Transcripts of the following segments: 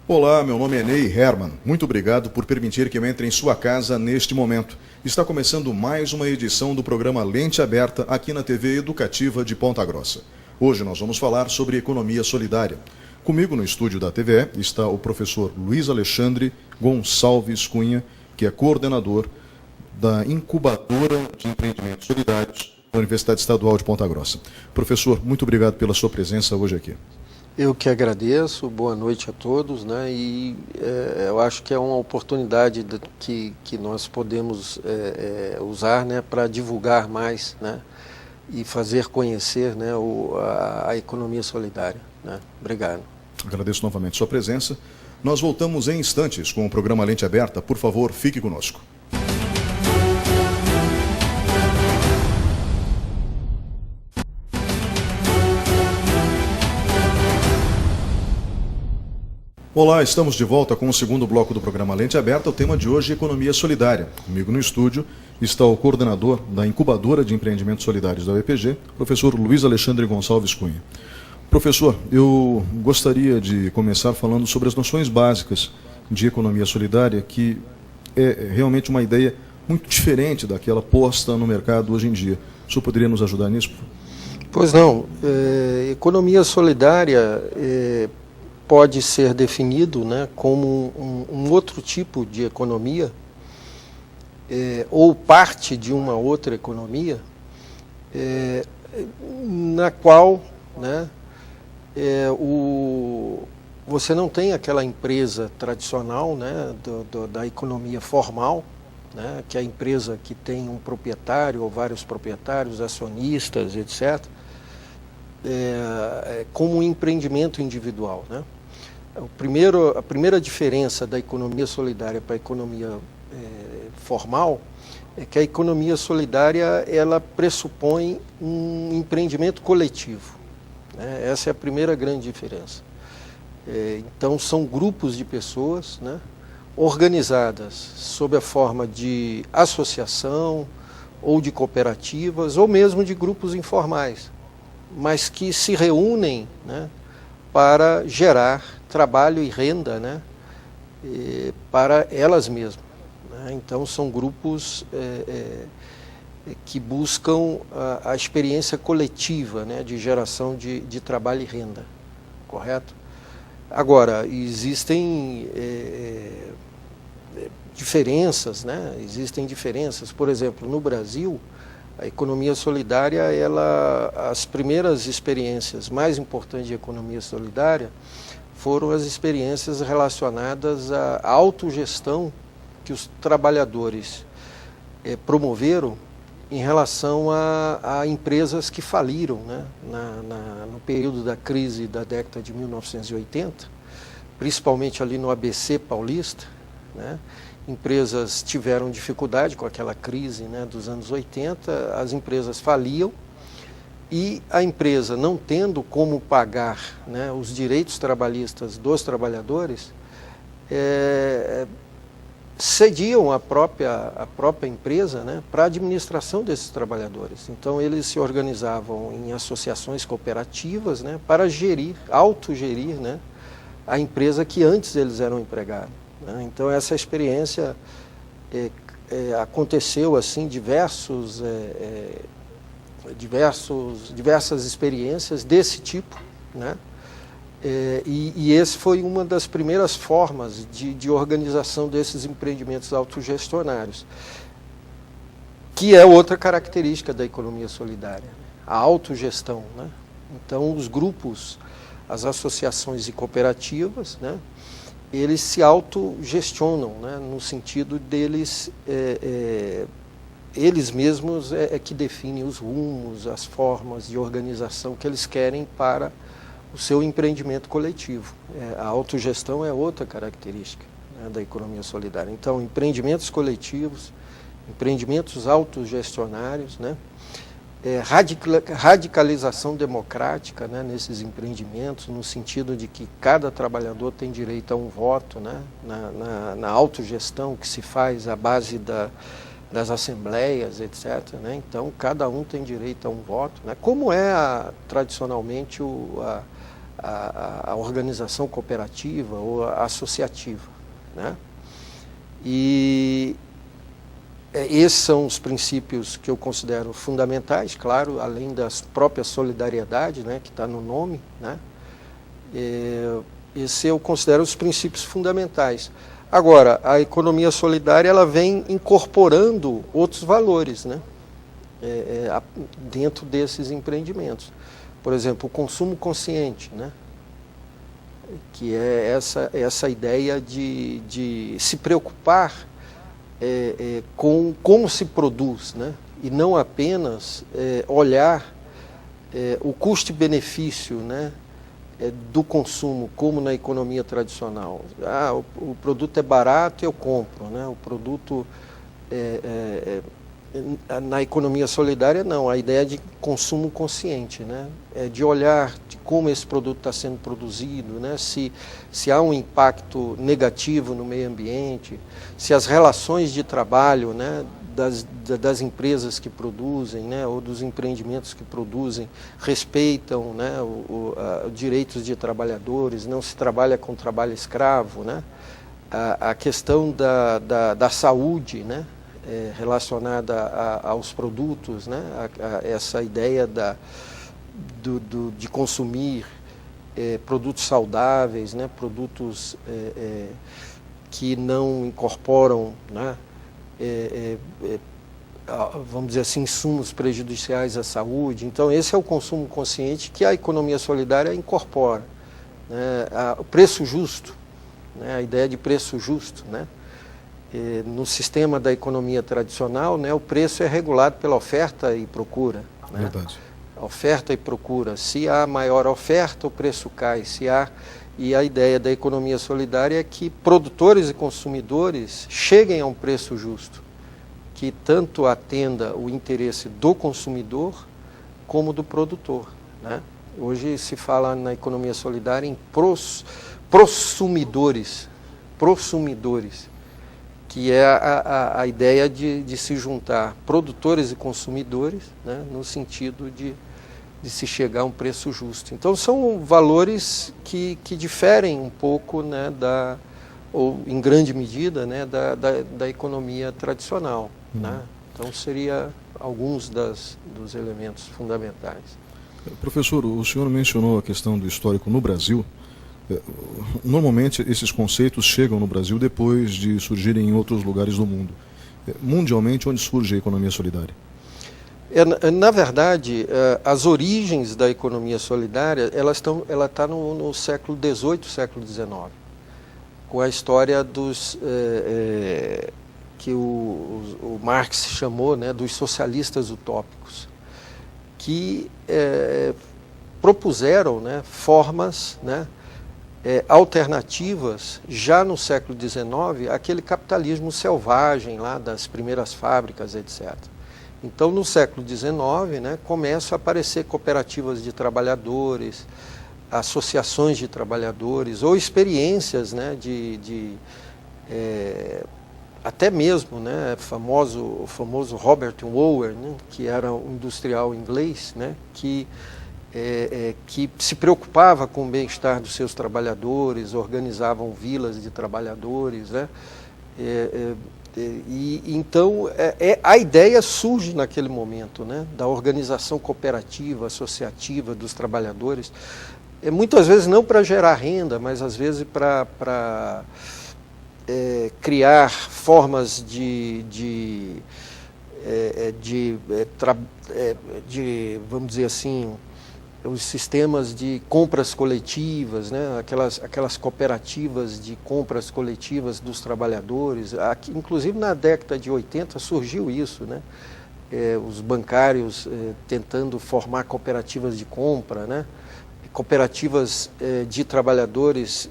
Olá, meu nome é Ney Herman. Muito obrigado por permitir que eu entre em sua casa neste momento. Está começando mais uma edição do programa Lente Aberta aqui na TV Educativa de Ponta Grossa. Hoje nós vamos falar sobre economia solidária. Comigo no estúdio da TVE está o professor Luiz Alexandre Gonçalves Cunha, que é coordenador da Incubadora de Empreendimentos Solidários da Universidade Estadual de Ponta Grossa. Professor, muito obrigado pela sua presença hoje aqui. Eu que agradeço, boa noite a todos, né? Eu acho que é uma oportunidade que nós podemos usar, né, para divulgar mais, né, e fazer conhecer, né, a economia solidária, né? Obrigado. Agradeço novamente sua presença. Nós voltamos em instantes com o programa Lente Aberta. Por favor, fique conosco. Olá, estamos de volta com o segundo bloco do programa Lente Aberta. O tema de hoje é economia solidária. Comigo no estúdio está o coordenador da Incubadora de Empreendimentos Solidários da UEPG, professor Luiz Alexandre Gonçalves Cunha. Professor, eu gostaria de começar falando sobre as noções básicas de economia solidária, que é realmente uma ideia muito diferente daquela posta no mercado hoje em dia. O senhor poderia nos ajudar nisso? Pois não, economia solidária pode ser definido, né, como um outro tipo de economia, ou parte de uma outra economia, na qual, né, você não tem aquela empresa tradicional, né, da economia formal, né, que é a empresa que tem um proprietário ou vários proprietários, acionistas, etc., como um empreendimento individual, né? A primeira diferença da economia solidária para a economia formal é que a economia solidária ela pressupõe um empreendimento coletivo, né? Essa é a primeira grande diferença. Então são grupos de pessoas, né, organizadas sob a forma de associação ou de cooperativas ou mesmo de grupos informais, mas que se reúnem, né, para gerar trabalho e renda, né, para elas mesmas, né? Então são grupos que buscam a experiência coletiva, né, de geração de trabalho e renda, correto? Agora, existem diferenças, né? Existem diferenças. Por exemplo, no Brasil, a economia solidária, as primeiras experiências mais importantes de economia solidária foram as experiências relacionadas à autogestão que os trabalhadores promoveram em relação a empresas que faliram, né, no período da crise da década de 1980, principalmente ali no ABC paulista, né? Empresas tiveram dificuldade com aquela crise, né, dos anos 80, as empresas faliam e a empresa, não tendo como pagar, né, os direitos trabalhistas dos trabalhadores, cediam a própria empresa, né, para a administração desses trabalhadores. Então eles se organizavam em associações cooperativas, né, para autogerir, né, a empresa que antes eles eram empregados. Então essa experiência aconteceu assim diversas experiências desse tipo, né? E esse foi uma das primeiras formas de organização desses empreendimentos autogestionários, que é outra característica da economia solidária, a autogestão, né? Então os grupos, as associações e cooperativas, né, eles se autogestionam, né, no sentido deles, eles mesmos que definem os rumos, as formas de organização que eles querem para o seu empreendimento coletivo. A autogestão é outra característica, né, da economia solidária. Então, empreendimentos coletivos, empreendimentos autogestionários, né, radicalização democrática, né, nesses empreendimentos, no sentido de que cada trabalhador tem direito a um voto, né, na autogestão que se faz à base das assembleias, etc., né? Então, cada um tem direito a um voto, né, como é tradicionalmente a organização cooperativa ou associativa, né? E esses são os princípios que eu considero fundamentais, claro, além da própria solidariedade, né, que está no nome, né? Esse eu considero os princípios fundamentais. Agora, a economia solidária ela vem incorporando outros valores, né, dentro desses empreendimentos. Por exemplo, o consumo consciente, né, que é essa ideia de se preocupar com como se produz, né, e não apenas olhar o custo-benefício, né, do consumo, como na economia tradicional. O produto é barato, eu compro, né? O produto na economia solidária não, a ideia de consumo consciente, né? De olhar de como esse produto está sendo produzido, né? Se há um impacto negativo no meio ambiente, se as relações de trabalho, né, das empresas que produzem, né, ou dos empreendimentos que produzem, respeitam, né, os direitos de trabalhadores, não se trabalha com trabalho escravo, né, a questão da saúde, né, relacionada aos produtos, né, essa ideia de consumir produtos saudáveis, né, produtos que não incorporam, né, vamos dizer assim, insumos prejudiciais à saúde. Então, esse é o consumo consciente que a economia solidária incorpora, né? O preço justo, né? A ideia de preço justo, né? No sistema da economia tradicional, né, o preço é regulado pela oferta e procura, né? Verdade. Oferta e procura. Se há maior oferta, o preço cai. E a ideia da economia solidária é que produtores e consumidores cheguem a um preço justo, que tanto atenda o interesse do consumidor como do produtor, né? Hoje se fala na economia solidária em prosumidores, que é a ideia de se juntar produtores e consumidores, né, no sentido de se chegar a um preço justo. Então são valores que diferem um pouco, né, ou em grande medida, né, da economia tradicional, né? Então seria alguns dos elementos fundamentais. Professor, o senhor mencionou a questão do histórico no Brasil. Normalmente esses conceitos chegam no Brasil depois de surgirem em outros lugares do mundo. Mundialmente, onde surge a economia solidária? Na verdade, as origens da economia solidária, ela está no século XVIII, século XIX, com a história que o Marx chamou, né, dos socialistas utópicos, que propuseram, né, formas, né, alternativas, já no século XIX, àquele capitalismo selvagem lá das primeiras fábricas, etc. Então, no século XIX, né, começam a aparecer cooperativas de trabalhadores, associações de trabalhadores, ou experiências, né, até mesmo, né, o famoso Robert Owen, né, que era um industrial inglês, né, que se preocupava com o bem-estar dos seus trabalhadores, organizavam vilas de trabalhadores, né, então a ideia surge naquele momento, né, da organização cooperativa, associativa dos trabalhadores, muitas vezes não para gerar renda, mas às vezes para criar formas de vamos dizer assim, os sistemas de compras coletivas, né? aquelas cooperativas de compras coletivas dos trabalhadores. Aqui, inclusive na década de 80 surgiu isso, né? Os bancários tentando formar cooperativas de compra, né? Cooperativas de trabalhadores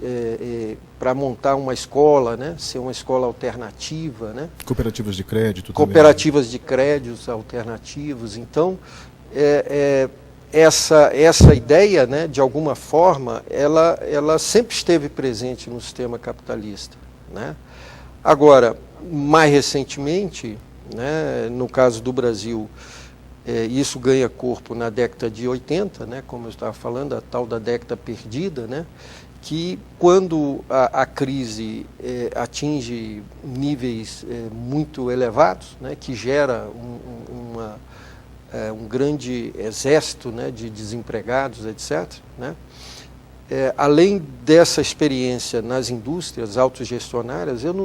para montar uma escola, né? Ser uma escola alternativa, né? Cooperativas de crédito também. Cooperativas de créditos alternativos. Então, essa ideia, né, de alguma forma, ela sempre esteve presente no sistema capitalista, né? Agora, mais recentemente, né, no caso do Brasil, Isso ganha corpo na década de 80, né, como eu estava falando, a tal da década perdida, né, que quando a crise atinge níveis muito elevados, né, que gera um grande exército, né, de desempregados, etc., né, além dessa experiência nas indústrias autogestionárias, eu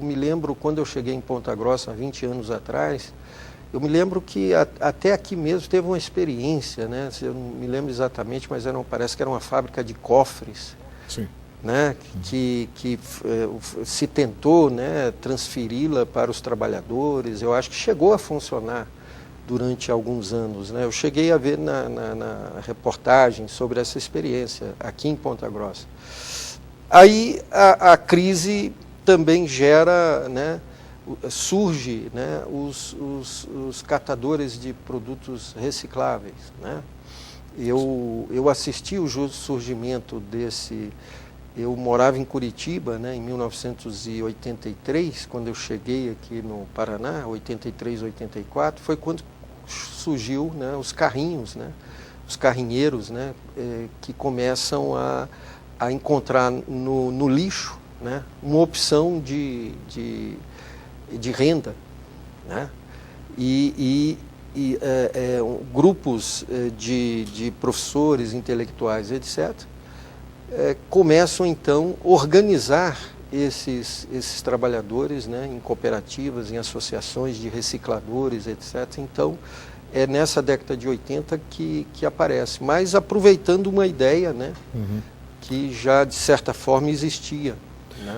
me lembro quando eu cheguei em Ponta Grossa há 20 anos atrás, eu me lembro que até aqui mesmo teve uma experiência, né? Eu não me lembro exatamente, mas parece que era uma fábrica de cofres. Sim. Né? Que se tentou, né, transferi-la para os trabalhadores. Eu acho que chegou a funcionar durante alguns anos, né? Eu cheguei a ver na reportagem sobre essa experiência aqui em Ponta Grossa. Aí a crise também gera, né, surge, né, os catadores de produtos recicláveis, né? Eu assisti o surgimento desse. Eu morava em Curitiba, né, em 1983, quando eu cheguei aqui no Paraná, 83, 84, foi quando surgiu, né, os carrinhos, né, os carrinheiros, né, que começam a encontrar no lixo, né, uma opção de renda, né? Grupos de professores, intelectuais, etc., começam então a organizar esses trabalhadores, né, em cooperativas, em associações de recicladores, etc. Então, é nessa década de 80 que aparece, mas aproveitando uma ideia, né, que já de certa forma existia.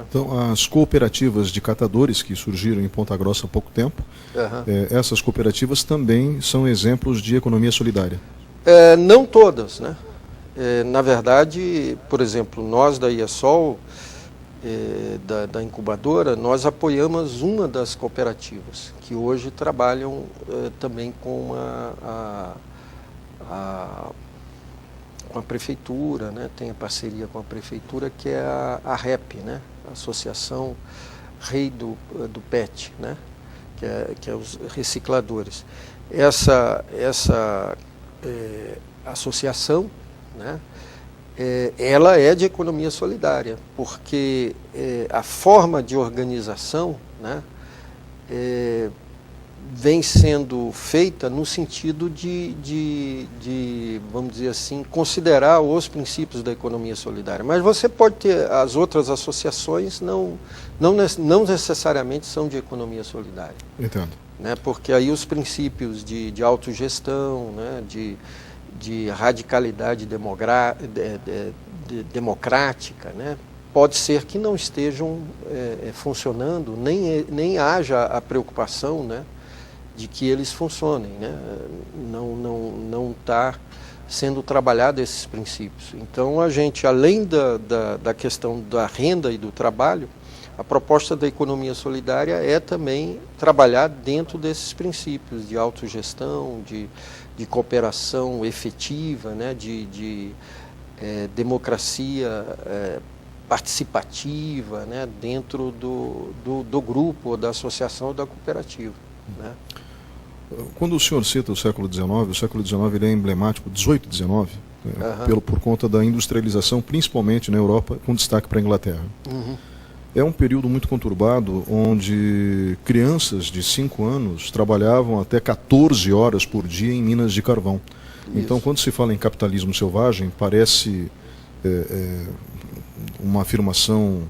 Então, as cooperativas de catadores que surgiram em Ponta Grossa há pouco tempo, essas cooperativas também são exemplos de economia solidária? Não todas, né? Na verdade, por exemplo, nós da IESOL, da incubadora, nós apoiamos uma das cooperativas, que hoje trabalham também com a prefeitura, né? Tem a parceria com a prefeitura, que é a REP, né? A Associação Rei do PET, né? Que é os recicladores. Essa associação, né? Ela é de economia solidária, porque a forma de organização, né, vem sendo feita no sentido de, vamos dizer assim, considerar os princípios da economia solidária. Mas você pode ter as outras associações, não necessariamente são de economia solidária. Entendo. Né, porque aí os princípios de autogestão, né, de radicalidade democrática, né, pode ser que não estejam funcionando, nem haja a preocupação, né, de que eles funcionem, né? Não está sendo trabalhado esses princípios. Então, a gente, além da questão da renda e do trabalho, a proposta da economia solidária é também trabalhar dentro desses princípios de autogestão, de cooperação efetiva, né? de democracia participativa, né? Dentro do grupo, ou da associação ou da cooperativa, né? Quando o senhor cita o século XIX ele é emblemático, 18 e 19, por conta da industrialização, principalmente na Europa, com destaque para a Inglaterra. É um período muito conturbado, onde crianças de 5 anos trabalhavam até 14 horas por dia em minas de carvão. Isso. Então, quando se fala em capitalismo selvagem, parece uma afirmação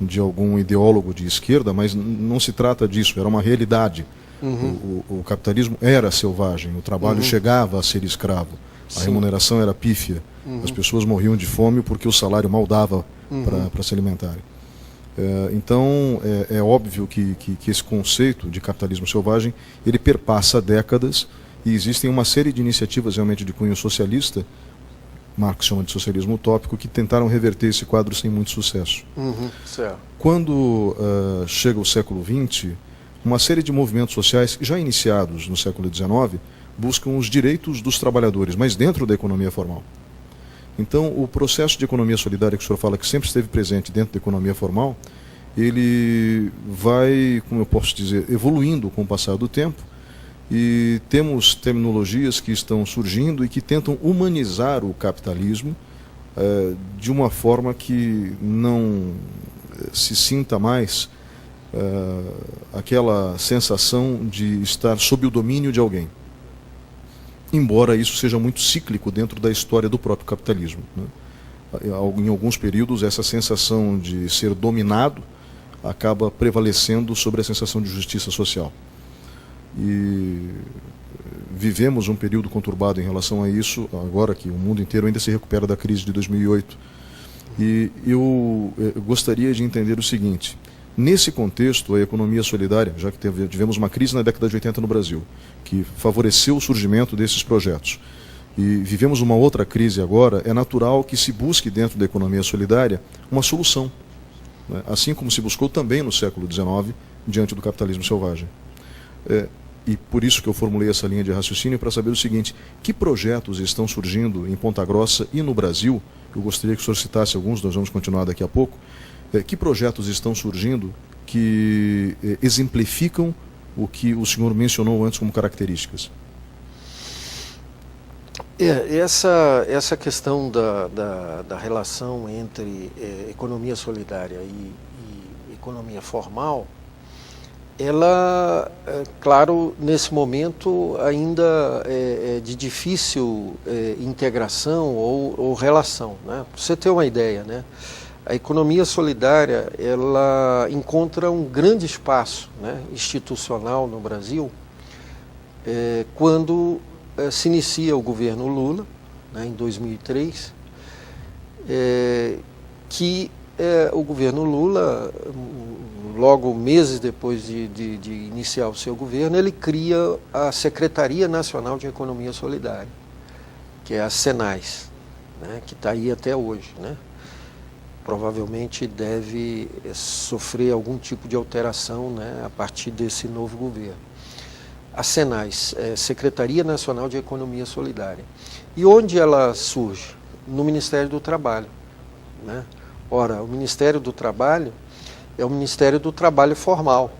de algum ideólogo de esquerda, mas não se trata disso, era uma realidade. O capitalismo era selvagem, o trabalho chegava a ser escravo, a remuneração era pífia, as pessoas morriam de fome porque o salário mal dava para se alimentarem. Então é óbvio que esse conceito de capitalismo selvagem ele perpassa décadas e existem uma série de iniciativas realmente de cunho socialista, Marx chama de socialismo utópico, que tentaram reverter esse quadro sem muito sucesso. Certo. Quando chega o século XX, uma série de movimentos sociais já iniciados no século XIX buscam os direitos dos trabalhadores, mas dentro da economia formal. Então, o processo de economia solidária que o senhor fala que sempre esteve presente dentro da economia formal, ele vai, como eu posso dizer, evoluindo com o passar do tempo e temos terminologias que estão surgindo e que tentam humanizar o capitalismo de uma forma que não se sinta mais aquela sensação de estar sob o domínio de alguém. Embora isso seja muito cíclico dentro da história do próprio capitalismo, né? Em alguns períodos, essa sensação de ser dominado acaba prevalecendo sobre a sensação de justiça social. E vivemos um período conturbado em relação a isso, agora que o mundo inteiro ainda se recupera da crise de 2008. E eu gostaria de entender o seguinte: nesse contexto, a economia solidária, já que tivemos uma crise na década de 80 no Brasil, que favoreceu o surgimento desses projetos, e vivemos uma outra crise agora, é natural que se busque dentro da economia solidária uma solução, né? Assim como se buscou também no século XIX, diante do capitalismo selvagem. E por isso que eu formulei essa linha de raciocínio, para saber o seguinte: que projetos estão surgindo em Ponta Grossa e no Brasil? Eu gostaria que o senhor citasse alguns, nós vamos continuar daqui a pouco. Que projetos estão surgindo que exemplificam o que o senhor mencionou antes como características? Essa questão da relação entre economia solidária e economia formal, ela, claro, nesse momento ainda é de difícil integração ou relação, né? Para você ter uma ideia, né? A economia solidária, ela encontra um grande espaço, né, institucional no Brasil quando se inicia o governo Lula, né, em 2003, que o governo Lula, logo meses depois de iniciar o seu governo, ele cria a Secretaria Nacional de Economia Solidária, que é a SENAS, né, que está aí até hoje, né? Provavelmente deve sofrer algum tipo de alteração, né, a partir desse novo governo. A SENAS, Secretaria Nacional de Economia Solidária. E onde ela surge? No Ministério do Trabalho, né? Ora, o Ministério do Trabalho é o Ministério do Trabalho formal,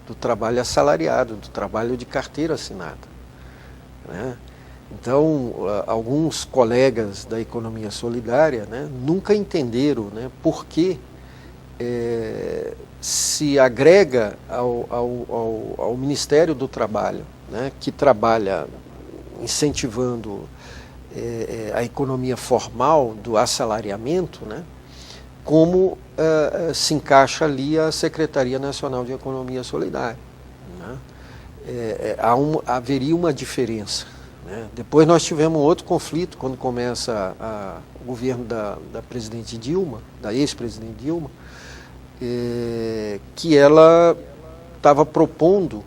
do trabalho assalariado, do trabalho de carteira assinada, né? Então, alguns colegas da economia solidária, né, nunca entenderam, né, por que se agrega ao Ministério do Trabalho, né, que trabalha incentivando a economia formal do assalariamento, né, como se encaixa ali a Secretaria Nacional de Economia Solidária, né? Haveria uma diferença. Depois nós tivemos outro conflito, quando começa o governo da presidente Dilma, da ex-presidente Dilma, que ela estava propondo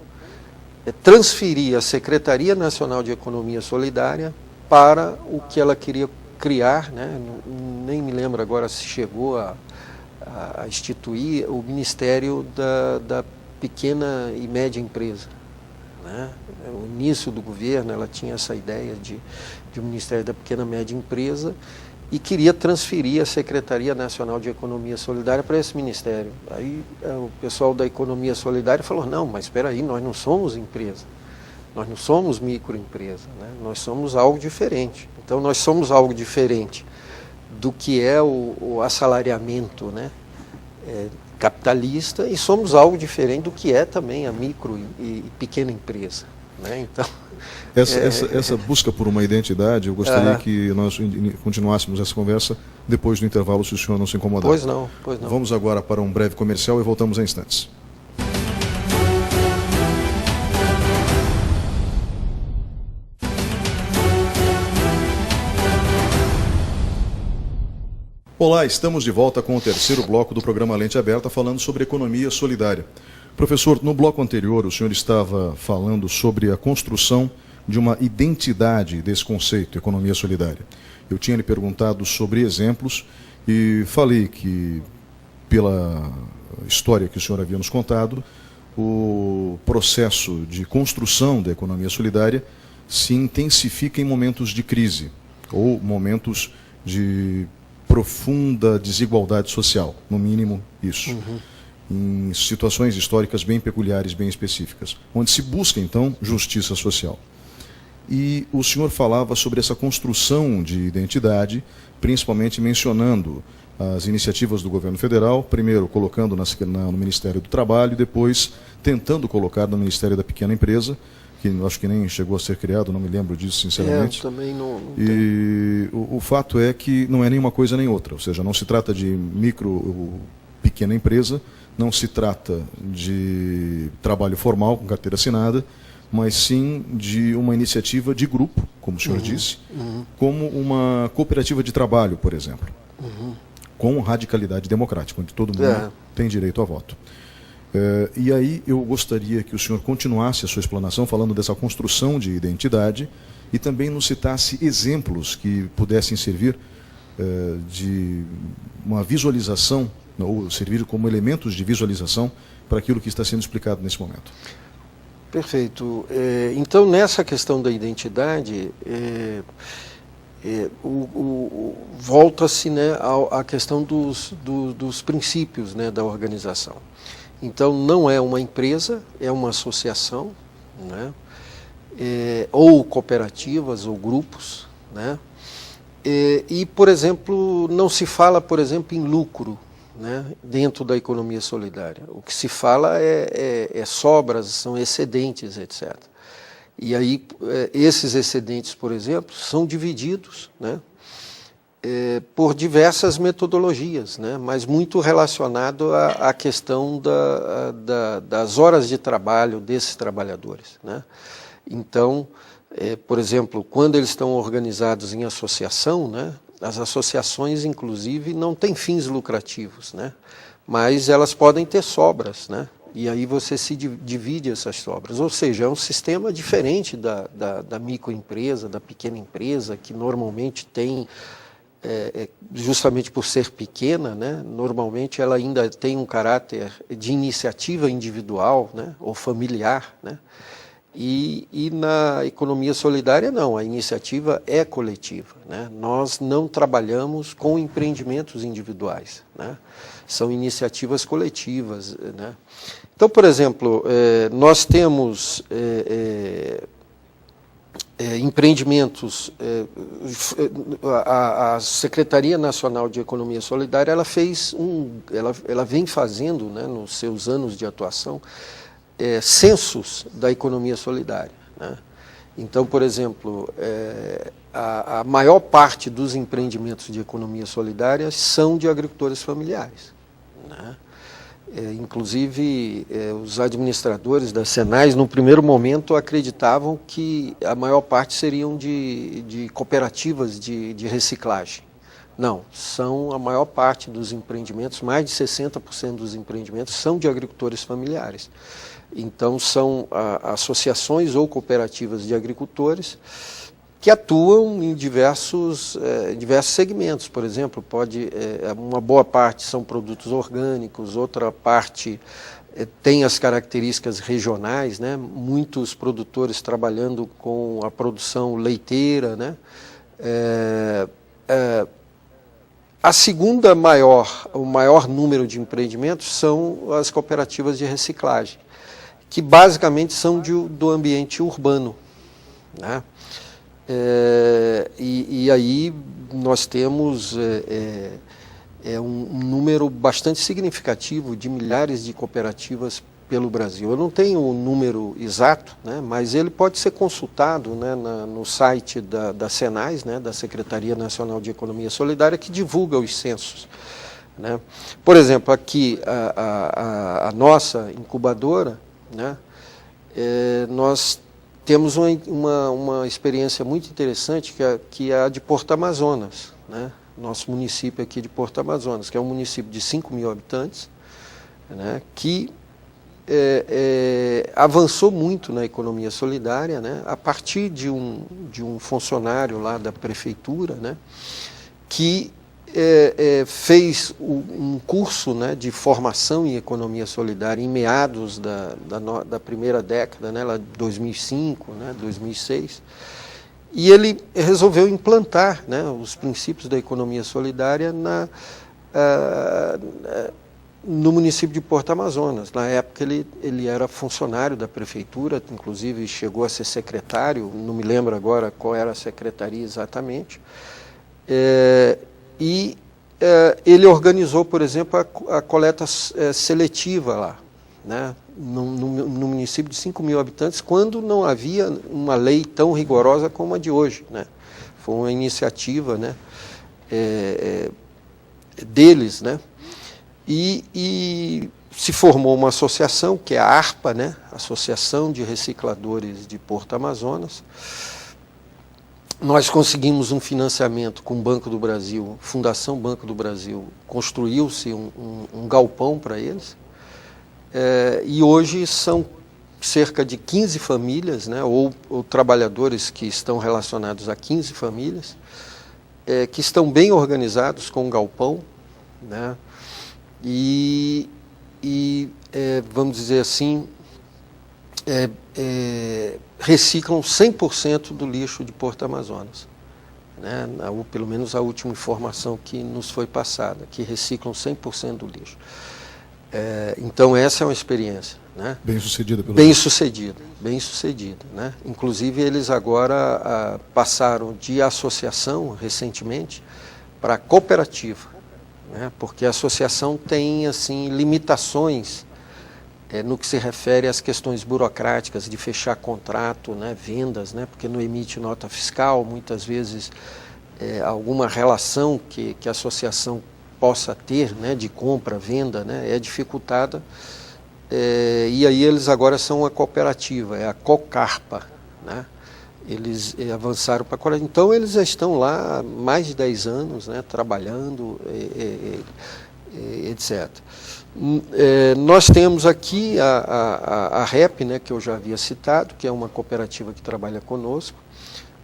transferir a Secretaria Nacional de Economia Solidária para o que ela queria criar, né? Nem me lembro agora se chegou a instituir o Ministério da Pequena e Média Empresa, né? No início do governo ela tinha essa ideia de um Ministério da Pequena e Média Empresa e queria transferir a Secretaria Nacional de Economia Solidária para esse ministério. Aí o pessoal da Economia Solidária falou: não, mas espera aí, nós não somos empresa, nós não somos microempresa, né? Nós somos algo diferente. Então nós somos algo diferente do que é o assalariamento, né, capitalista, e somos algo diferente do que é também a micro e pequena empresa, né? Então, essa busca por uma identidade, eu gostaria que nós continuássemos essa conversa depois do intervalo, se o senhor não se incomodar. Pois não. Vamos agora para um breve comercial e voltamos em instantes. Olá, estamos de volta com o terceiro bloco do programa Lente Aberta, falando sobre economia solidária. Professor, no bloco anterior o senhor estava falando sobre a construção de uma identidade desse conceito, economia solidária. Eu tinha lhe perguntado sobre exemplos e falei que, pela história que o senhor havia nos contado, o processo de construção da economia solidária se intensifica em momentos de crise ou momentos de profunda desigualdade social, no mínimo isso. em situações históricas bem peculiares, bem específicas, onde se busca, então, justiça social. E o senhor falava sobre essa construção de identidade, principalmente mencionando as iniciativas do governo federal, primeiro colocando no Ministério do Trabalho, depois tentando colocar no Ministério da Pequena Empresa, que eu acho que nem chegou a ser criado, não me lembro disso, sinceramente. Eu também não e o fato é que não é nem uma coisa nem outra, ou seja, não se trata de pequena empresa, não se trata de trabalho formal com carteira assinada, mas sim de uma iniciativa de grupo, como o senhor disse, como uma cooperativa de trabalho, por exemplo, com radicalidade democrática, onde todo mundo tem direito a voto. E aí eu gostaria que o senhor continuasse a sua explanação falando dessa construção de identidade e também nos citasse exemplos que pudessem servir de uma visualização, ou servir como elementos de visualização para aquilo que está sendo explicado nesse momento. Perfeito. Então, nessa questão da identidade, volta-se, né, à questão dos princípios, né, da organização. Então, não é uma empresa, é uma associação, né, ou cooperativas ou grupos, né, e, por exemplo, não se fala, por exemplo, em lucro, né, dentro da economia solidária. O que se fala é sobras, são excedentes, etc. E aí, esses excedentes, por exemplo, são divididos, né, por diversas metodologias, né, mas muito relacionado à questão das horas de trabalho desses trabalhadores, né. Então, por exemplo, quando eles estão organizados em associação, né, as associações, inclusive, não têm fins lucrativos, né, mas elas podem ter sobras, né, e aí você se divide essas sobras. Ou seja, é um sistema diferente da microempresa, da pequena empresa, que normalmente tem, justamente por ser pequena, né, normalmente ela ainda tem um caráter de iniciativa individual, né, ou familiar, né. E na economia solidária não, a iniciativa é coletiva, né? Nós não trabalhamos com empreendimentos individuais, né? São iniciativas coletivas, né? Então, por exemplo, nós temos empreendimentos, a Secretaria Nacional de Economia Solidária ela vem fazendo, né, nos seus anos de atuação, censos da economia solidária, né? Então, por exemplo, a maior parte dos empreendimentos de economia solidária são de agricultores familiares, né? Inclusive, os administradores das Senais, no primeiro momento, acreditavam que a maior parte seriam de cooperativas de reciclagem. Não, a maior parte dos empreendimentos, mais de 60% dos empreendimentos, são de agricultores familiares. Então, são associações ou cooperativas de agricultores que atuam em diversos segmentos. Por exemplo, uma boa parte são produtos orgânicos, outra parte tem as características regionais, né? Muitos produtores trabalhando com a produção leiteira, né? O maior número de empreendimentos são as cooperativas de reciclagem, que basicamente são do ambiente urbano, né? E aí nós temos um número bastante significativo de milhares de cooperativas pelo Brasil. Eu não tenho o número exato, né, mas ele pode ser consultado, né, no site da Senais, né, da Secretaria Nacional de Economia Solidária, que divulga os censos, né. Por exemplo, aqui a nossa incubadora, né, nós temos uma experiência muito interessante, que é a de Porto Amazonas, né, nosso município aqui de Porto Amazonas, que é um município de 5.000 habitantes, né, que avançou muito na economia solidária, né, a partir de um funcionário lá da prefeitura, né, que fez um curso, né, de formação em economia solidária em meados da primeira década, né, lá de 2005, né, 2006, e ele resolveu implantar, né, os princípios da economia solidária no município de Porto Amazonas. Na época ele era funcionário da prefeitura, inclusive chegou a ser secretário, não me lembro agora qual era a secretaria exatamente. Ele organizou, por exemplo, a coleta seletiva lá, né, no município de 5 mil habitantes, quando não havia uma lei tão rigorosa como a de hoje, né. Foi uma iniciativa, né, deles, né. E se formou uma associação, que é a ARPA, né, Associação de Recicladores de Porto Amazonas. Nós conseguimos um financiamento com o Banco do Brasil, Fundação Banco do Brasil, construiu-se um galpão para eles, e hoje são cerca de 15 famílias, né, ou trabalhadores que estão relacionados a 15 famílias, que estão bem organizados com o galpão, né, vamos dizer assim, reciclam 100% do lixo de Porto Amazonas, né? Ou pelo menos a última informação que nos foi passada, que reciclam 100% do lixo. Então essa é uma experiência, né? Bem-sucedida. Bem-sucedida, né? Inclusive eles agora passaram de associação, recentemente, para cooperativa, né? Porque a associação tem assim, limitações no que se refere às questões burocráticas de fechar contrato, né, vendas, né, porque não emite nota fiscal, muitas vezes alguma relação que a associação possa ter, né, de compra, venda, né, é dificultada, e aí eles agora são uma cooperativa, é a COCARPA, né, eles avançaram para a então eles já estão lá há mais de 10 anos, né, trabalhando, etc. Nós temos aqui a REP, né, que eu já havia citado, que é uma cooperativa que trabalha conosco.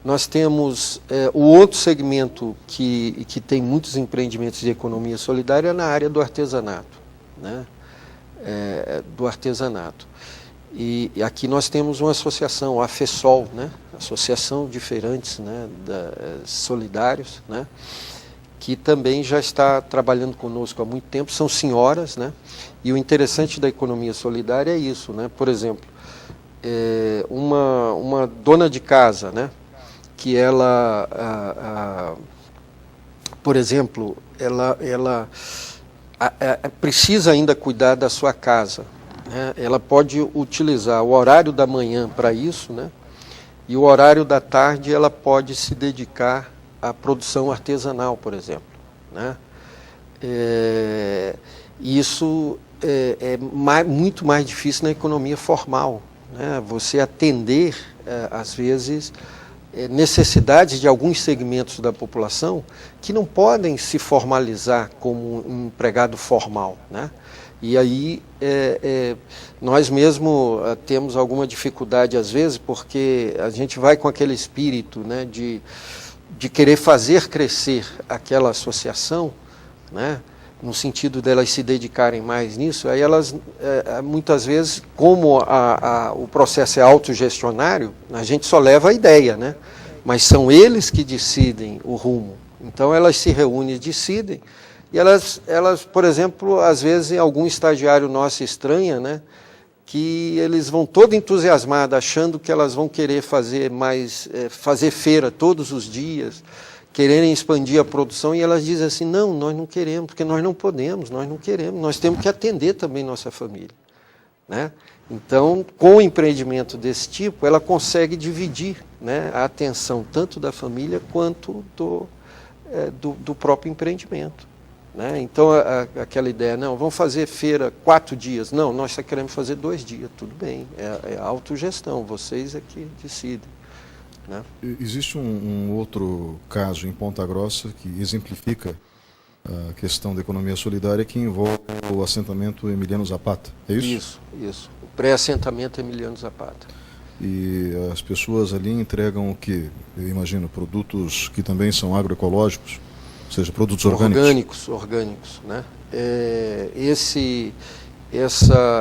Nós temos o outro segmento que tem muitos empreendimentos de economia solidária na área do artesanato, né, do artesanato. E aqui nós temos uma associação, a FESOL, né, Associação de Feirantes, né, Solidários, né, que também já está trabalhando conosco há muito tempo, são senhoras, né? E o interessante da economia solidária é isso, né? Por exemplo, uma dona de casa, né? Que ela, por exemplo, ela precisa ainda cuidar da sua casa, né? Ela pode utilizar o horário da manhã para isso, né? E o horário da tarde ela pode se dedicar a produção artesanal, por exemplo, né? Isso é muito mais difícil na economia formal, né? Você atender, às vezes, necessidades de alguns segmentos da população que não podem se formalizar como um empregado formal, né? E aí nós mesmo temos alguma dificuldade, às vezes, porque a gente vai com aquele espírito, né, de querer fazer crescer aquela associação, né, no sentido delas se dedicarem mais nisso, aí elas, muitas vezes, como o processo é autogestionário, a gente só leva a ideia, né, mas são eles que decidem o rumo. Então elas se reúnem e decidem, e elas, por exemplo, às vezes algum estagiário nosso estranha, né, que eles vão todo entusiasmados, achando que elas vão querer fazer fazer feira todos os dias, quererem expandir a produção, e elas dizem assim, não, nós não queremos, porque nós não podemos, nós não queremos, nós temos que atender também nossa família, né? Então, com o empreendimento desse tipo, ela consegue dividir, né, a atenção tanto da família quanto do próprio empreendimento, né? Então, aquela ideia, não, vamos fazer feira 4 dias. Não, nós só queremos fazer 2 dias. Tudo bem, é autogestão, vocês é que decidem, né? Existe um outro caso em Ponta Grossa que exemplifica a questão da economia solidária, que envolve o assentamento Emiliano Zapata, é isso? Isso. O pré-assentamento Emiliano Zapata. E as pessoas ali entregam o que? Eu imagino, produtos que também são agroecológicos? Ou seja, produtos orgânicos. Orgânicos, né?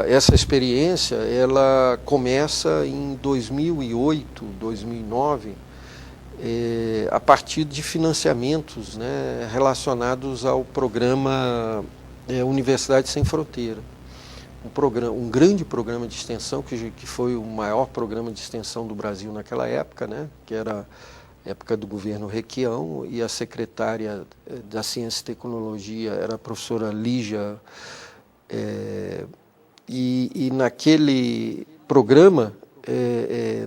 Essa experiência, ela começa em 2008, 2009, a partir de financiamentos, né, relacionados ao programa Universidade Sem Fronteira, um grande programa de extensão, que foi o maior programa de extensão do Brasil naquela época, né? Que era a época do governo Requião, e a secretária da Ciência e Tecnologia era a professora Lígia, e naquele programa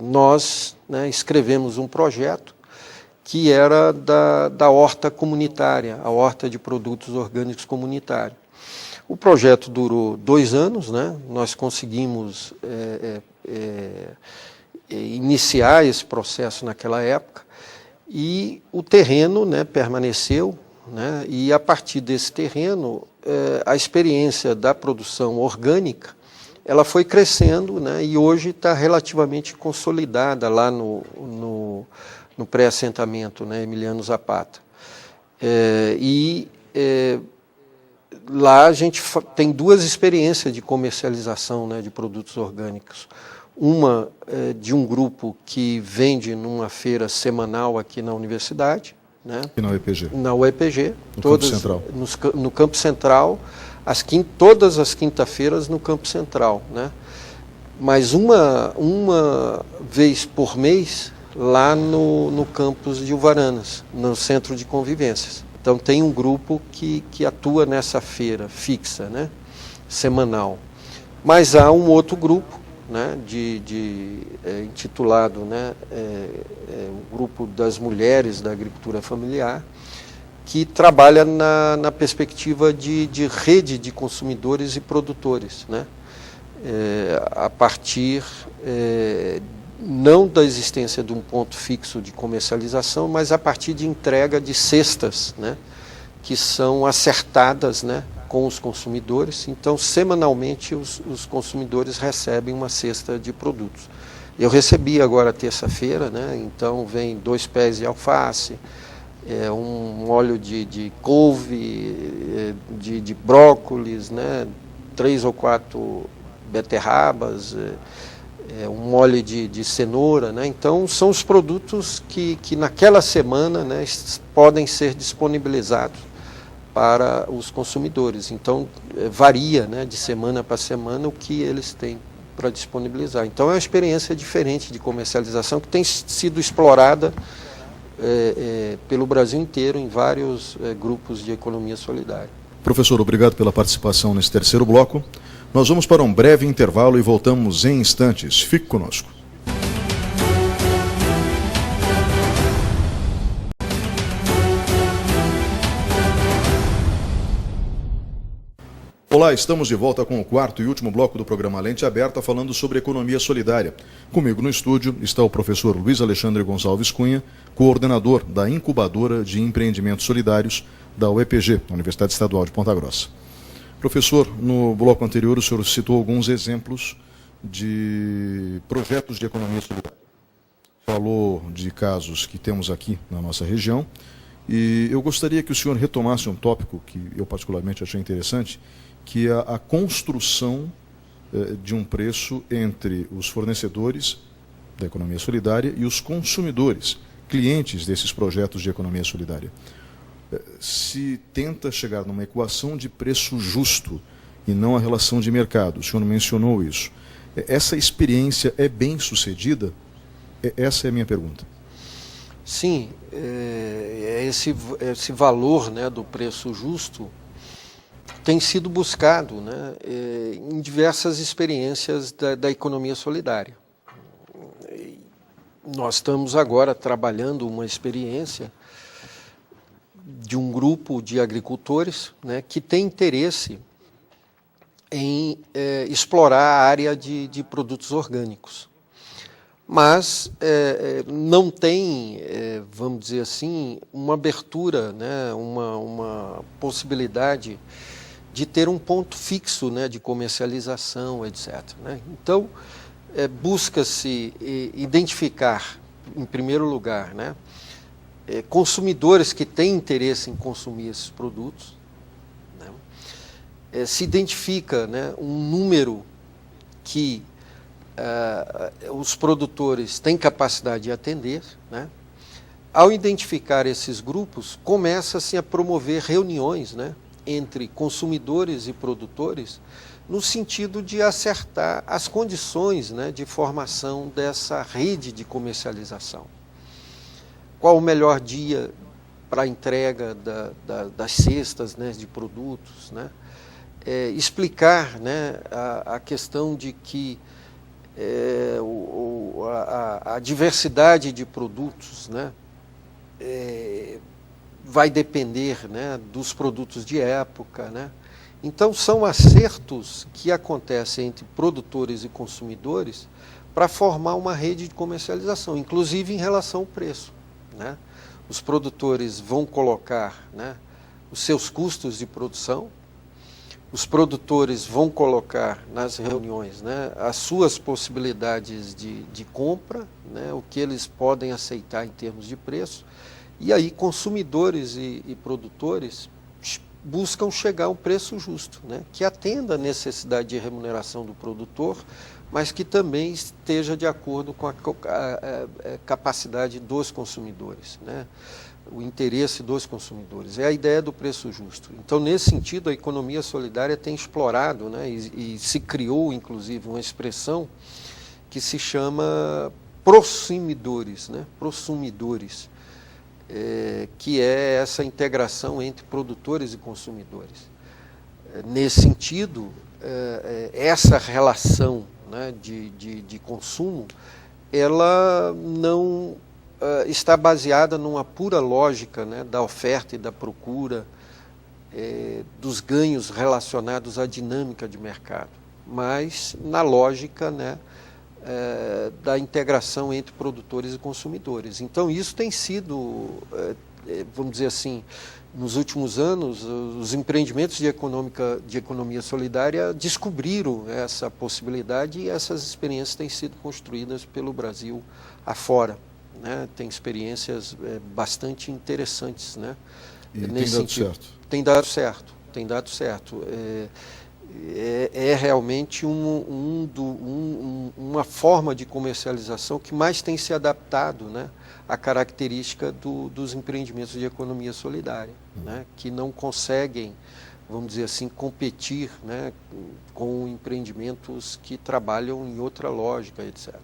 nós, né, escrevemos um projeto que era da horta comunitária, a horta de produtos orgânicos comunitária. O projeto durou 2 anos, né? Nós conseguimos iniciar esse processo naquela época, e o terreno, né, permaneceu, né? E a partir desse terreno, a experiência da produção orgânica, ela foi crescendo, né? E hoje está relativamente consolidada lá no pré-assentamento, né, Emiliano Zapata. Lá a gente tem 2 experiências de comercialização, né, de produtos orgânicos. Uma de um grupo que vende numa feira semanal aqui na universidade, né? E na UEPG? Na UEPG. No Campo Central? No Campo Central, todas as quinta-feiras no Campo Central, né? Mas uma vez por mês lá no campus de Uvaranas, no Centro de Convivências. Então tem um grupo que atua nessa feira fixa, né, semanal. Mas há um outro grupo, né, intitulado, né, o Grupo das Mulheres da Agricultura Familiar, que trabalha na perspectiva de rede de consumidores e produtores, né, a partir não da existência de um ponto fixo de comercialização, mas a partir de entrega de cestas, né, que são acertadas, né, com os consumidores. Então, semanalmente, os consumidores recebem uma cesta de produtos. Eu recebi agora terça-feira, né, então vem 2 pés de alface, um óleo de couve, de brócolis, né, 3 ou 4 beterrabas, um óleo de cenoura, né? Então são os produtos que naquela semana, né, podem ser disponibilizados para os consumidores. Então varia, né, de semana para semana o que eles têm para disponibilizar. Então é uma experiência diferente de comercialização que tem sido explorada pelo Brasil inteiro em vários grupos de economia solidária. Professor, obrigado pela participação nesse terceiro bloco. Nós vamos para um breve intervalo e voltamos em instantes. Fique conosco. Olá, estamos de volta com o 4º e último bloco do programa Lente Aberta, falando sobre economia solidária. Comigo no estúdio está o professor Luiz Alexandre Gonçalves Cunha, coordenador da Incubadora de Empreendimentos Solidários da UEPG, Universidade Estadual de Ponta Grossa. Professor, no bloco anterior o senhor citou alguns exemplos de projetos de economia solidária. Falou de casos que temos aqui na nossa região e eu gostaria que o senhor retomasse um tópico que eu particularmente achei interessante, que é a construção de um preço entre os fornecedores da economia solidária e os consumidores, clientes desses projetos de economia solidária. Se tenta chegar numa equação de preço justo e não a relação de mercado, o senhor mencionou isso. Essa experiência é bem sucedida? Essa é a minha pergunta. Sim, esse valor, né, do preço justo tem sido buscado, né, em diversas experiências da economia solidária. Nós estamos agora trabalhando uma experiência de um grupo de agricultores, né, que tem interesse em explorar a área de produtos orgânicos. Mas não tem, vamos dizer assim, uma abertura, né, uma possibilidade de ter um ponto fixo, né, de comercialização, etc., né? Então, busca-se identificar, em primeiro lugar, né, consumidores que têm interesse em consumir esses produtos, né? Se identifica, né, um número que os produtores têm capacidade de atender, né? Ao identificar esses grupos, começa-se a promover reuniões, né, entre consumidores e produtores no sentido de acertar as condições, né, de formação dessa rede de comercialização. Qual o melhor dia para a entrega das cestas, né, de produtos, né? Explicar, né, a questão de que a diversidade de produtos, né, vai depender, né, dos produtos de época, né? Então, são acertos que acontecem entre produtores e consumidores para formar uma rede de comercialização, inclusive em relação ao preço, né? Os produtores vão colocar, né, os seus custos de produção, os produtores vão colocar nas reuniões, né, as suas possibilidades de compra, né, o que eles podem aceitar em termos de preço, e aí consumidores e produtores buscam chegar a um preço justo, né, que atenda a necessidade de remuneração do produtor, mas que também esteja de acordo com a capacidade dos consumidores, né, o interesse dos consumidores. É a ideia do preço justo. Então, nesse sentido, a economia solidária tem explorado, né, e se criou, inclusive, uma expressão que se chama prosumidores, né, prosumidores, que é essa integração entre produtores e consumidores. Nesse sentido, essa relação, né, de consumo, ela não está baseada numa pura lógica, né, da oferta e da procura, dos ganhos relacionados à dinâmica de mercado, mas na lógica, né, da integração entre produtores e consumidores. Então, isso tem sido, vamos dizer assim, nos últimos anos, os empreendimentos de economia solidária descobriram essa possibilidade e essas experiências têm sido construídas pelo Brasil afora, né? Tem experiências bastante interessantes, né? E nesse tem dado sentido. Certo? Tem dado certo. É realmente uma forma de comercialização que mais tem se adaptado, né, à característica dos empreendimentos de economia solidária, né, que não conseguem, vamos dizer assim, competir, né, com empreendimentos que trabalham em outra lógica, etc.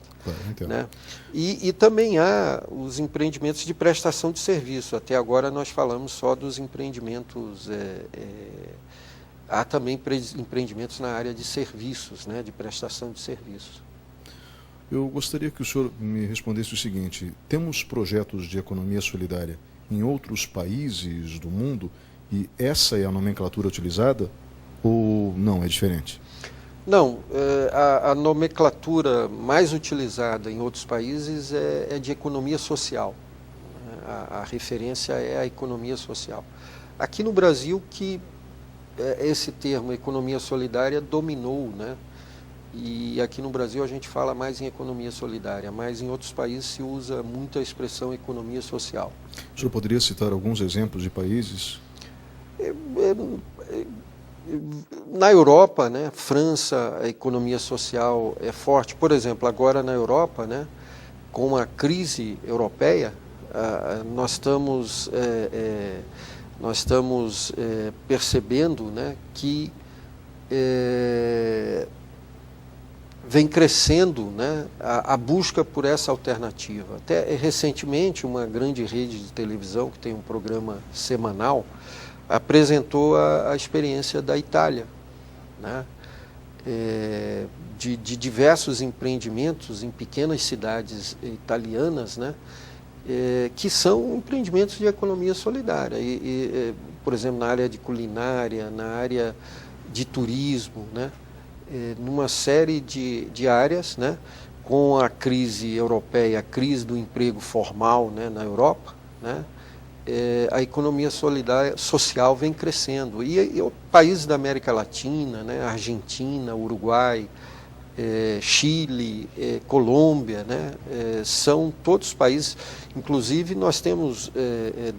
Né? E também há os empreendimentos de prestação de serviço. Até agora nós falamos só dos empreendimentos... Há também empreendimentos na área de serviços, né, de prestação de serviços. Eu gostaria que o senhor me respondesse o seguinte: temos projetos de economia solidária em outros países do mundo e essa é a nomenclatura utilizada ou não, é diferente? Não, a nomenclatura mais utilizada em outros países é de economia social. A referência é a economia social. Aqui no Brasil que esse termo, economia solidária, dominou, né? E aqui no Brasil a gente fala mais em economia solidária, mas em outros países se usa muito a expressão economia social. O senhor poderia citar alguns exemplos de países? Na Europa, né, França, a economia social é forte. Por exemplo, agora na Europa, né, com a crise europeia, nós estamos percebendo, né, que vem crescendo, né, a busca por essa alternativa. Até recentemente, uma grande rede de televisão, que tem um programa semanal, apresentou a experiência da Itália, né, de diversos empreendimentos em pequenas cidades italianas, né, que são empreendimentos de economia solidária, por exemplo, na área de culinária, na área de turismo, né, numa série de áreas, né, com a crise europeia, a crise do emprego formal, né, na Europa, né, a economia solidária, social vem crescendo. E países da América Latina, né, Argentina, Uruguai, Chile, Colômbia, né, são todos países. Inclusive nós temos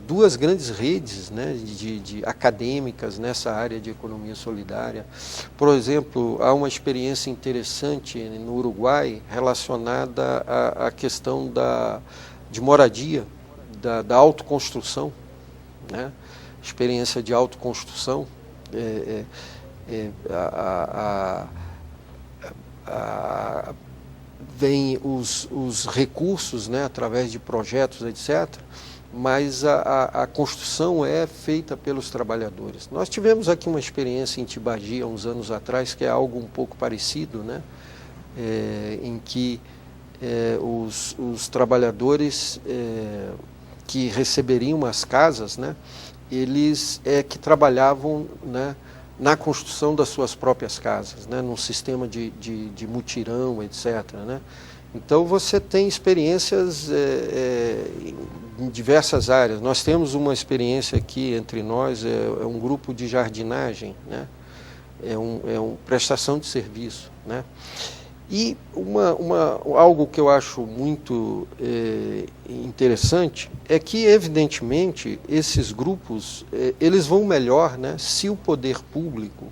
duas grandes redes, né, de acadêmicas nessa área de economia solidária. Por exemplo, há uma experiência interessante no Uruguai relacionada à questão de moradia, da autoconstrução, né, experiência de autoconstrução, Vêm os recursos, né, através de projetos, etc., mas a construção é feita pelos trabalhadores. Nós tivemos aqui uma experiência em Tibagi, há uns anos atrás, que é algo um pouco parecido, né, em que os trabalhadores que receberiam as casas, né, eles que trabalhavam, né, na construção das suas próprias casas, né, num sistema de mutirão, etc., né? Então você tem experiências em diversas áreas. Nós temos uma experiência aqui entre nós, é um grupo de jardinagem, né? É uma prestação de serviço, né? E algo que eu acho muito interessante é que, evidentemente, esses grupos eles vão melhor, né, se o poder público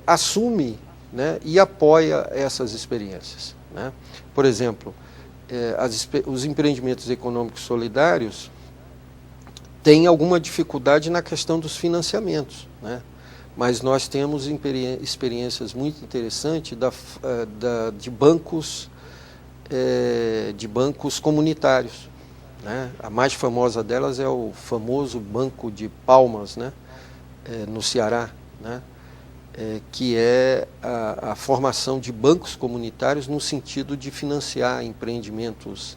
assume, né, e apoia essas experiências, né? Por exemplo, os empreendimentos econômicos solidários têm alguma dificuldade na questão dos financiamentos, né? Mas nós temos experiências muito interessantes de bancos comunitários, né? A mais famosa delas é o famoso Banco de Palmas, né? No Ceará, né? Que é a formação de bancos comunitários no sentido de financiar empreendimentos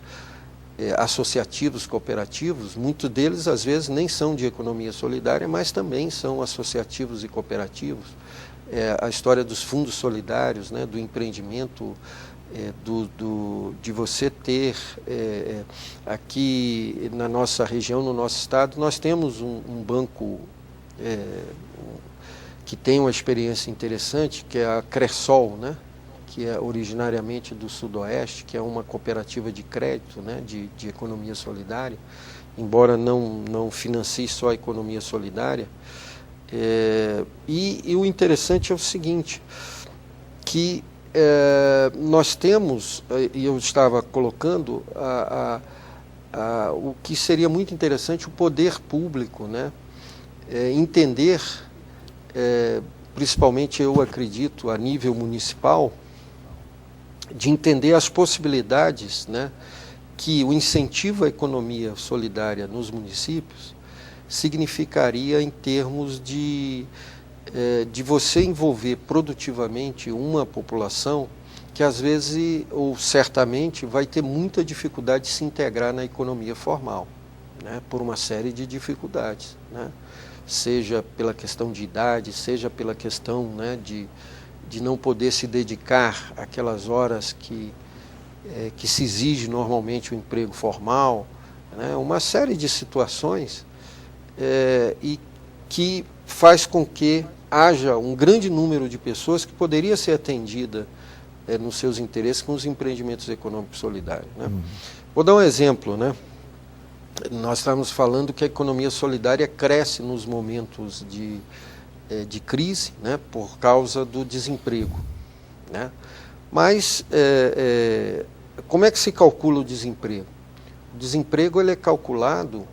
associativos, cooperativos. Muitos deles, às vezes, nem são de economia solidária, mas também são associativos e cooperativos. A história dos fundos solidários, né, do empreendimento, de você ter, aqui na nossa região, no nosso estado, nós temos um banco que tem uma experiência interessante, que é a Cressol, né? Que é originariamente do Sudoeste, que é uma cooperativa de crédito, né, de economia solidária, embora não financie só a economia solidária. E o interessante é o seguinte, que nós temos, e eu estava colocando, o que seria muito interessante, o poder público, né, entender, principalmente eu acredito, a nível municipal, de entender as possibilidades, né, que o incentivo à economia solidária nos municípios significaria em termos de você envolver produtivamente uma população que às vezes, ou certamente, vai ter muita dificuldade de se integrar na economia formal, né, por uma série de dificuldades, né, seja pela questão de idade, seja pela questão, né, de não poder se dedicar àquelas horas que se exige normalmente o emprego formal, né? Uma série de situações e que faz com que haja um grande número de pessoas que poderia ser atendida nos seus interesses com os empreendimentos econômicos solidários, né? Vou dar um exemplo, né? Nós estamos falando que a economia solidária cresce nos momentos de crise, né, por causa do desemprego, né? Mas como é que se calcula o desemprego? O desemprego ele é calculado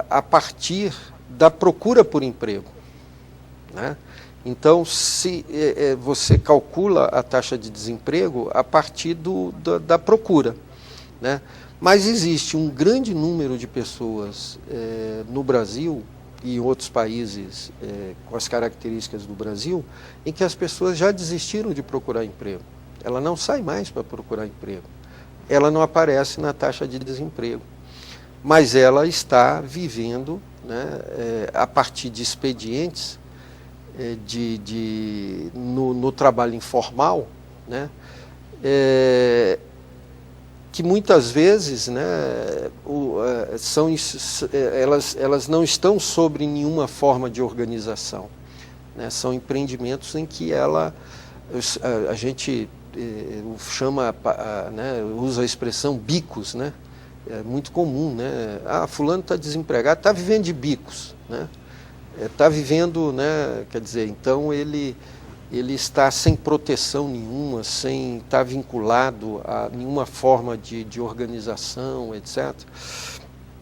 a partir da procura por emprego, né? Então, se você calcula a taxa de desemprego a partir da procura, né? Mas existe um grande número de pessoas no Brasil e em outros países com as características do Brasil, em que as pessoas já desistiram de procurar emprego. Ela não sai mais para procurar emprego. Ela não aparece na taxa de desemprego. Mas ela está vivendo, né, a partir de expedientes no trabalho informal, né, que muitas vezes, né, elas não estão sobre nenhuma forma de organização, né? São empreendimentos em que a gente chama, né, usa a expressão bicos, né? É muito comum, né? Fulano está desempregado, está vivendo de bicos, né? Está vivendo, né? Quer dizer, então ele está sem proteção nenhuma, sem estar vinculado a nenhuma forma de organização, etc.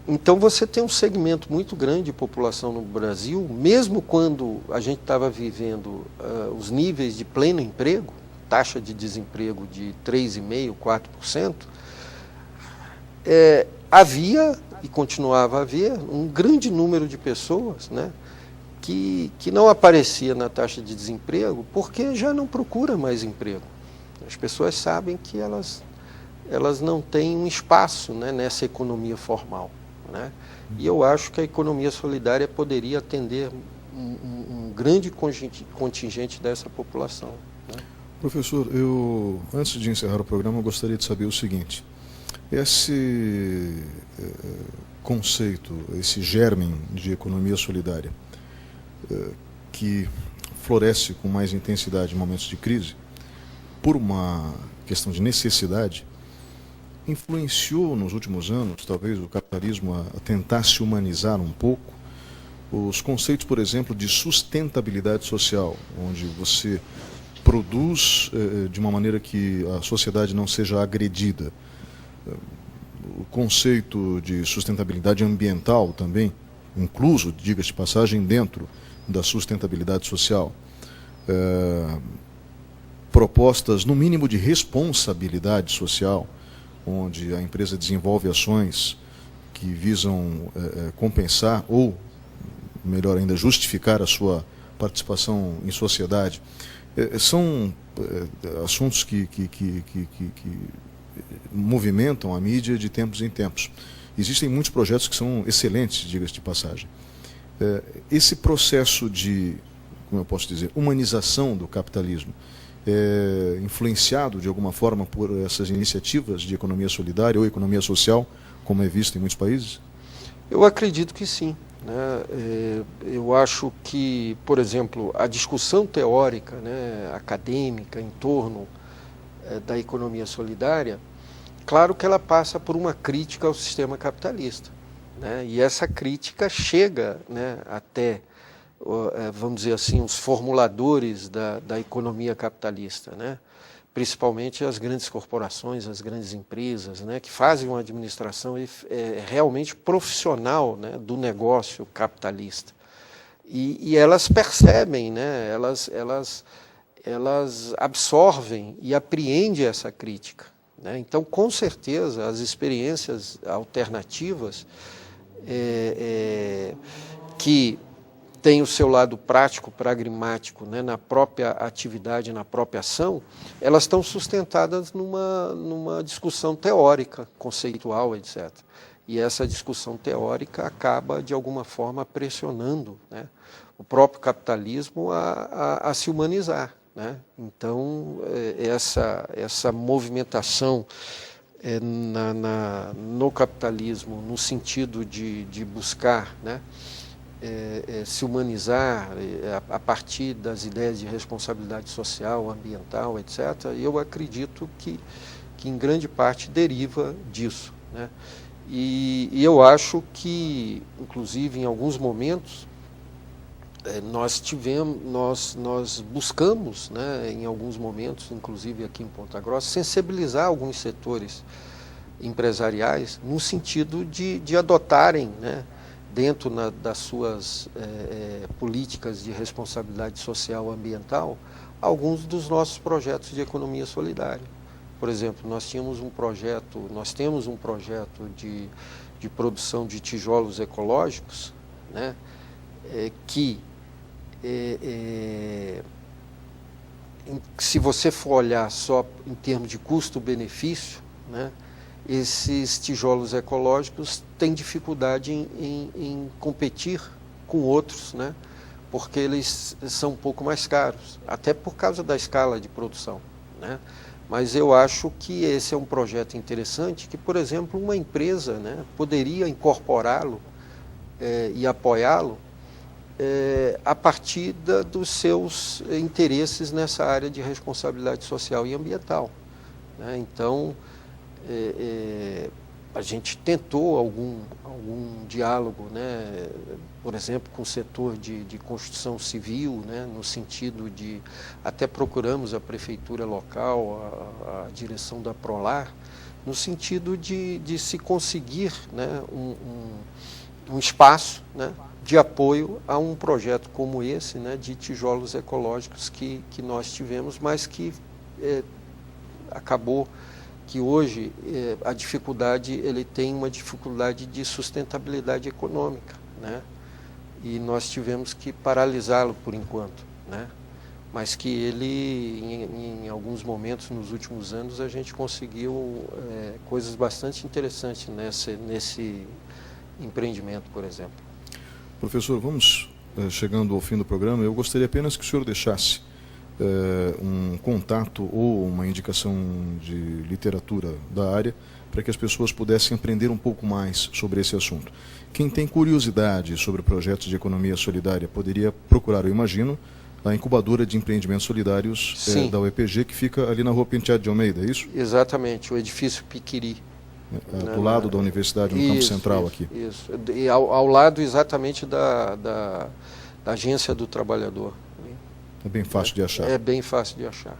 Então você tem um segmento muito grande de população no Brasil, mesmo quando a gente estava vivendo os níveis de pleno emprego, taxa de desemprego de 3,5%, 4%, havia e continuava a haver um grande número de pessoas, né, que não aparecia na taxa de desemprego porque já não procura mais emprego. As pessoas sabem que elas não têm um espaço, né, nessa economia formal, né? E eu acho que a economia solidária poderia atender um grande contingente dessa população, né? Professor, antes de encerrar o programa, eu gostaria de saber o seguinte: esse conceito, esse germe de economia solidária, que floresce com mais intensidade em momentos de crise, por uma questão de necessidade, influenciou nos últimos anos, talvez, o capitalismo a tentar se humanizar um pouco? Os conceitos, por exemplo, de sustentabilidade social, onde você produz de uma maneira que a sociedade não seja agredida. O conceito de sustentabilidade ambiental também, incluso, diga-se de passagem, dentro da sustentabilidade social. Propostas, no mínimo, de responsabilidade social, onde a empresa desenvolve ações que visam compensar ou, melhor ainda, justificar a sua participação em sociedade. São assuntos que movimentam a mídia de tempos em tempos. Existem muitos projetos que são excelentes, diga-se de passagem. Esse processo de, como eu posso dizer, humanização do capitalismo influenciado de alguma forma por essas iniciativas de economia solidária ou economia social, como é visto em muitos países? Eu acredito que sim, né? Eu acho que, por exemplo, a discussão teórica, né, acadêmica em torno da economia solidária, claro que ela passa por uma crítica ao sistema capitalista, né? E essa crítica chega, né, até, vamos dizer assim, os formuladores da economia capitalista, né? Principalmente as grandes corporações, as grandes empresas, né, que fazem uma administração realmente profissional, né, do negócio capitalista. E elas percebem, né, elas absorvem e apreendem essa crítica, né? Então, com certeza, as experiências alternativas que tem o seu lado prático, pragmático, né, na própria atividade, na própria ação, elas estão sustentadas numa discussão teórica, conceitual, etc. E essa discussão teórica acaba, de alguma forma, pressionando, né, o próprio capitalismo a se humanizar, né? Então, essa movimentação no capitalismo, no sentido de buscar, né, se humanizar a partir das ideias de responsabilidade social, ambiental, etc., eu acredito que em grande parte deriva disso, né? E eu acho que, inclusive, em alguns momentos, nós buscamos, né, em alguns momentos, inclusive aqui em Ponta Grossa, sensibilizar alguns setores empresariais no sentido de adotarem, né, dentro das suas políticas de responsabilidade social ambiental, alguns dos nossos projetos de economia solidária. Por exemplo, nós temos um projeto de produção de tijolos ecológicos, né, que, se você for olhar só em termos de custo-benefício, né, esses tijolos ecológicos têm dificuldade em competir com outros, né, porque eles são um pouco mais caros, até por causa da escala de produção, né? Mas eu acho que esse é um projeto interessante que, por exemplo, uma empresa, né, poderia incorporá-lo e apoiá-lo a partir dos seus interesses nessa área de responsabilidade social e ambiental, né? Então, a gente tentou algum diálogo, né, por exemplo, com o setor de construção civil, né, no sentido de, até procuramos a prefeitura local, a direção da Prolar, no sentido de se conseguir, né, um espaço, né, de apoio a um projeto como esse, né, de tijolos ecológicos que nós tivemos, mas que acabou que hoje a dificuldade, ele tem uma dificuldade de sustentabilidade econômica, né, e nós tivemos que paralisá-lo por enquanto, né, mas que ele, em alguns momentos, nos últimos anos, a gente conseguiu coisas bastante interessantes nesse empreendimento, por exemplo. Professor, vamos chegando ao fim do programa. Eu gostaria apenas que o senhor deixasse um contato ou uma indicação de literatura da área para que as pessoas pudessem aprender um pouco mais sobre esse assunto. Quem tem curiosidade sobre projetos de economia solidária poderia procurar, eu imagino, a incubadora de empreendimentos solidários da UEPG, que fica ali na Rua Penteado de Almeida, é isso? Exatamente, o edifício Piquiri. Do lado da universidade, no campo central aqui. Isso, e ao lado exatamente da Agência do Trabalhador. É bem fácil de achar. É bem fácil de achar.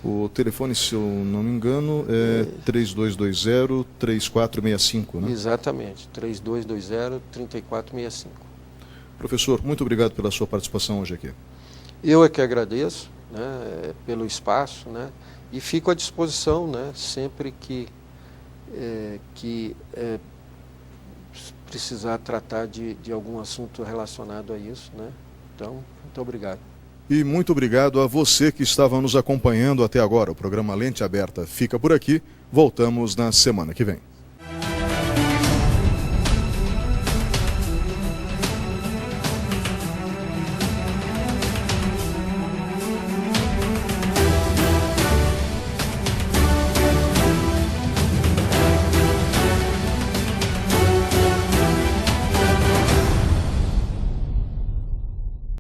O telefone, se eu não me engano, é 3220-3465, né? Exatamente, 3220-3465. Professor, muito obrigado pela sua participação hoje aqui. Eu é que agradeço, né, pelo espaço, né, e fico à disposição, né, sempre que precisar tratar de algum assunto relacionado a isso, né? Então, muito obrigado. E muito obrigado a você que estava nos acompanhando até agora. O programa Lente Aberta fica por aqui. Voltamos na semana que vem.